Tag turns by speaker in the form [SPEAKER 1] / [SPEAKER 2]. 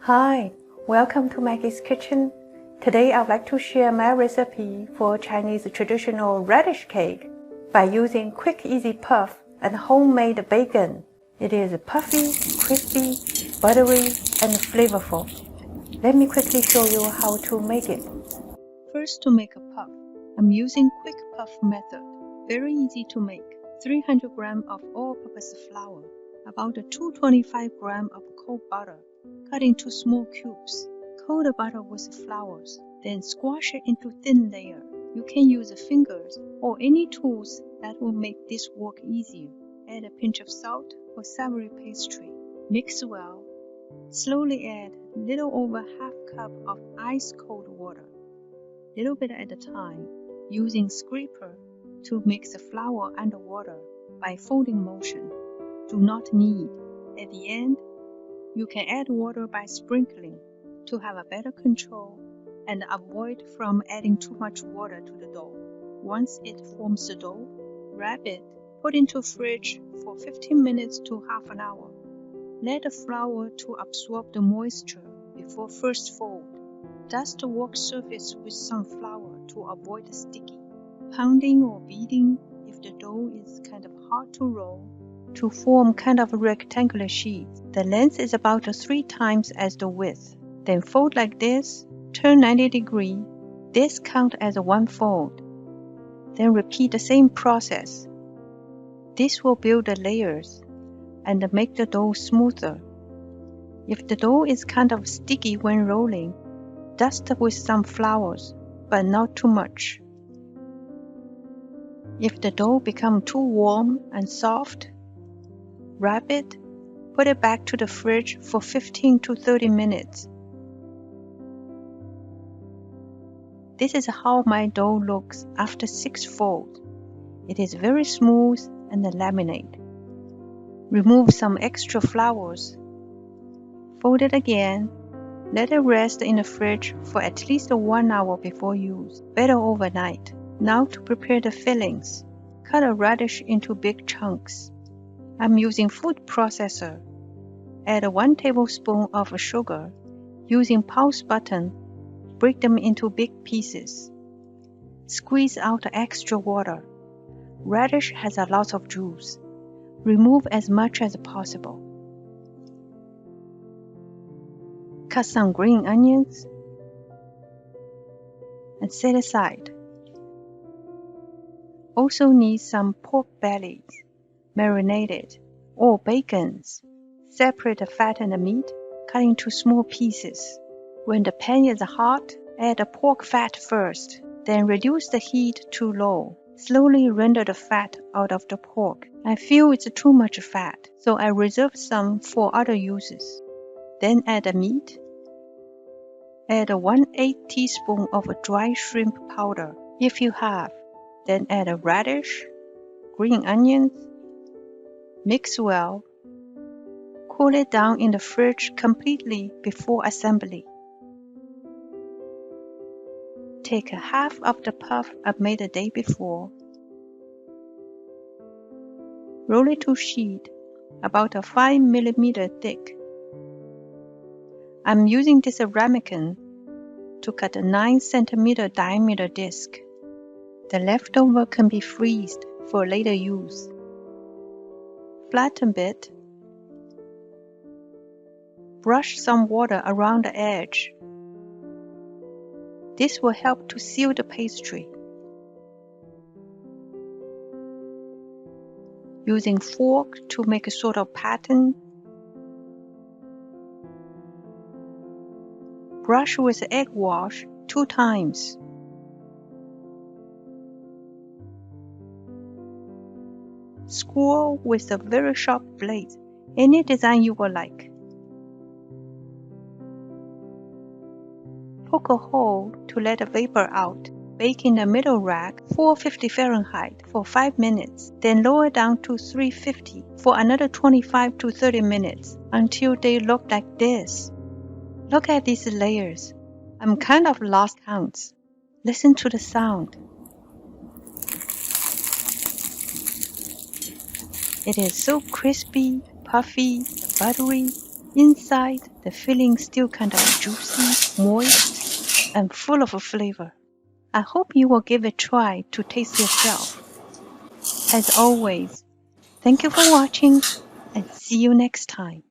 [SPEAKER 1] Hi, welcome to Maggie's Kitchen. Today I'd like to share my recipe for Chinese traditional radish cake by using quick easy puff and homemade bacon. It is puffy, crispy, buttery, and flavorful. Let me quickly show you how to make it.
[SPEAKER 2] First, to make a puff, I'm using quick puff method. Very easy to make. 300 gram of all-purpose flour, about 225 gram of cold butter, cut into small cubes. Coat the butter with flours, then squash it into thin layer. You can use fingers or any tools that will make this work easier. Add a pinch of salt or savory pastry. Mix well. Slowly add little over half cup of ice cold water, little bit at a time, using scraper to mix the flour and the water by folding motion. Do not knead. At the end, you can add water by sprinkling to have a better control and avoid from adding too much water to the dough. Once it forms the dough, wrap it, put into fridge for 15 minutes to half an hour. Let the flour to absorb the moisture before first fold. Dust the work surface with some flour to avoid sticky. Pounding or beating if the dough is kind of hard to roll to form kind of a rectangular sheet. The length is about 3 times as the width. Then fold like this, turn 90 degrees. This count as one fold. Then repeat the same process. This will build the layers and make the dough smoother. If the dough is kind of sticky when rolling, dust with some flours, but not too much. If the dough becomes too warm and soft, wrap it, put it back to the fridge for 15 to 30 minutes. This is how my dough looks after 6 folds. It is very smooth and laminate. Remove some extra flours. Fold it again. Let it rest in the fridge for at least 1 hour before use, better overnight. Now to prepare the fillings. Cut a radish into big chunks. I'm using food processor. Add 1 tablespoon of sugar. Using pause button, break them into big pieces. Squeeze out the extra water. Radish has a lot of juice. Remove as much as possible. Cut some green onions and set aside. Also need some pork bellies, marinated, or bacons. Separate the fat and the meat, cut into small pieces. When the pan is hot, add the pork fat first, then reduce the heat to low. Slowly render the fat out of the pork. I feel it's too much fat, so I reserve some for other uses. Then add the meat. Add 1/8 teaspoon of dry shrimp powder, if you have. Then add a radish, green onions. Mix well. Cool it down in the fridge completely before assembly. Take half of the puff I made the day before. Roll it to sheet, about 5 mm thick. I'm using this ramekin to cut a 9 cm diameter disc. The leftover can be freezed for later use. Flatten a bit. Brush some water around the edge. This will help to seal the pastry. Using fork to make a sort of pattern. Brush with egg wash 2 times. Score with a very sharp blade, any design you will like. Poke a hole to let the vapor out. Bake in the middle rack 450 Fahrenheit for 5 minutes, then lower down to 350 for another 25 to 30 minutes until they look like this. Look at these layers. I'm kind of lost count. Listen to the sound. It is so crispy, puffy, buttery, Inside, the filling is still kind of juicy, moist, and full of flavor. I hope you will give it a try to taste yourself. As always, thank you for watching and see you next time.